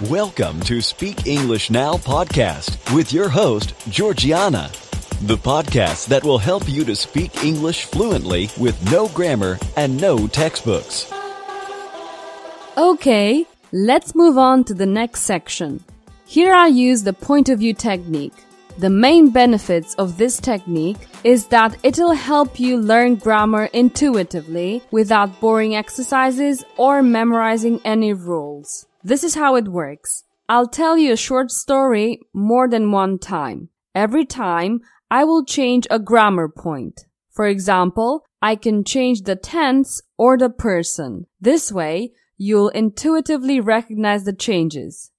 Welcome to Speak English Now podcast with your host, Georgiana. The podcast that will help you to speak English fluently with no grammar and no textbooks. Okay, let's move on to the next section. Here I use the point of view technique. The main benefits of this technique is that it'll help you learn grammar intuitively without boring exercises or memorizing any rules. This is how it works. I'll tell you a short story more than one time. Every time, I will change a grammar point. For example, I can change the tense or the person. This way, you'll intuitively recognize the changes.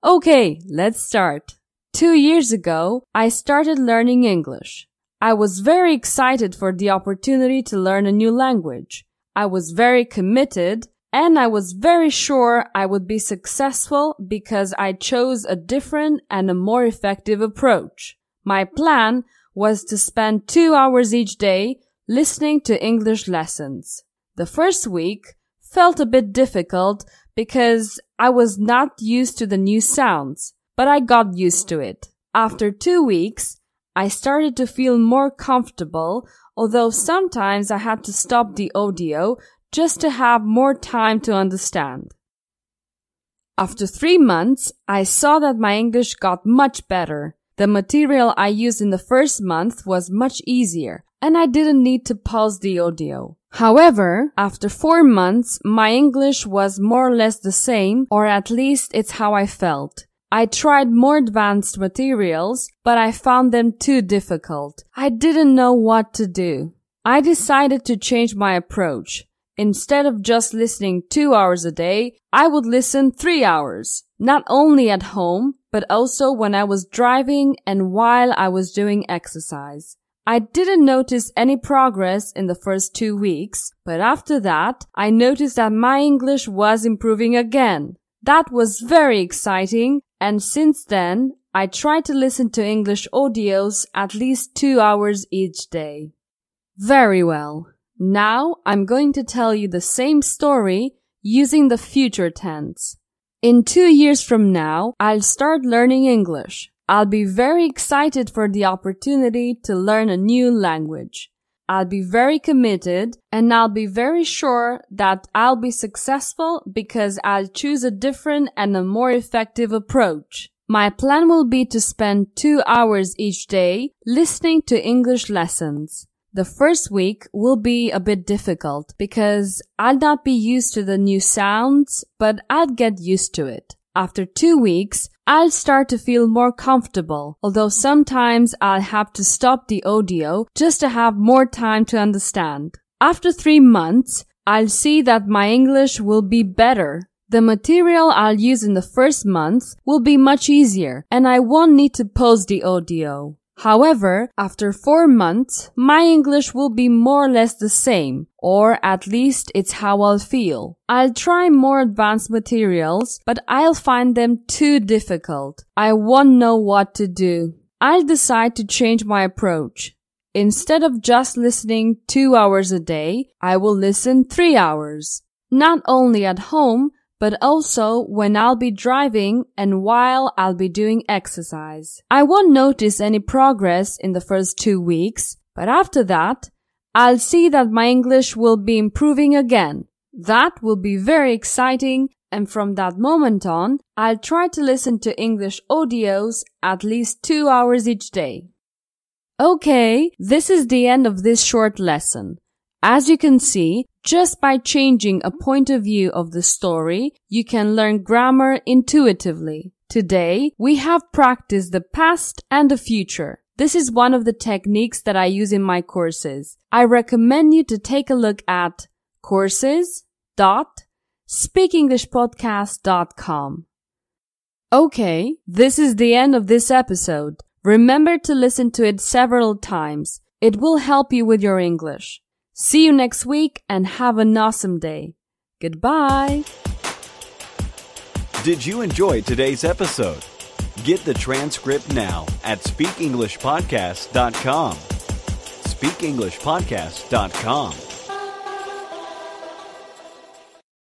Okay, let's start. 2 years ago, I started learning English. I was very excited for the opportunity to learn a new language. I was very committed and I was very sure I would be successful because I chose a different and a more effective approach. My plan was to spend 2 hours each day listening to English lessons. The first week felt a bit difficult because I was not used to the new sounds, but I got used to it. After 2 weeks, I started to feel more comfortable, although sometimes I had to stop the audio just to have more time to understand. After 3 months, I saw that my English got much better. The material I used in the first month was much easier, and I didn't need to pause the audio. However, after 4 months, my English was more or less the same, or at least it's how I felt. I tried more advanced materials, but I found them too difficult. I didn't know what to do. I decided to change my approach. Instead of just listening 2 hours a day, I would listen 3 hours. Not only at home, but also when I was driving and while I was doing exercise. I didn't notice any progress in the first 2 weeks, but after that, I noticed that my English was improving again. That was very exciting, and since then, I try to listen to English audios at least 2 hours each day. Very well. Now I'm going to tell you the same story using the future tense. In 2 years from now, I'll start learning English. I'll be very excited for the opportunity to learn a new language. I'll be very committed and I'll be very sure that I'll be successful because I'll choose a different and a more effective approach. My plan will be to spend 2 hours each day listening to English lessons. The first week will be a bit difficult because I'll not be used to the new sounds, but I'll get used to it. After 2 weeks, I'll start to feel more comfortable, although sometimes I'll have to stop the audio just to have more time to understand. After 3 months, I'll see that my English will be better. The material I'll use in the first month will be much easier, and I won't need to pause the audio. However, after 4 months, my English will be more or less the same, or at least it's how I'll feel. I'll try more advanced materials, but I'll find them too difficult. I won't know what to do. I'll decide to change my approach. Instead of just listening 2 hours a day, I will listen 3 hours. Not only at home, but also when I'll be driving and while I'll be doing exercise. I won't notice any progress in the first 2 weeks, but after that, I'll see that my English will be improving again. That will be very exciting, and from that moment on, I'll try to listen to English audios at least 2 hours each day. Okay, this is the end of this short lesson. As you can see, just by changing a point of view of the story, you can learn grammar intuitively. Today, we have practiced the past and the future. This is one of the techniques that I use in my courses. I recommend you to take a look at courses.speakenglishpodcast.com. Okay, this is the end of this episode. Remember to listen to it several times. It will help you with your English. See you next week and have an awesome day. Goodbye. Did you enjoy today's episode? Get the transcript now at speakenglishpodcast.com. speakenglishpodcast.com.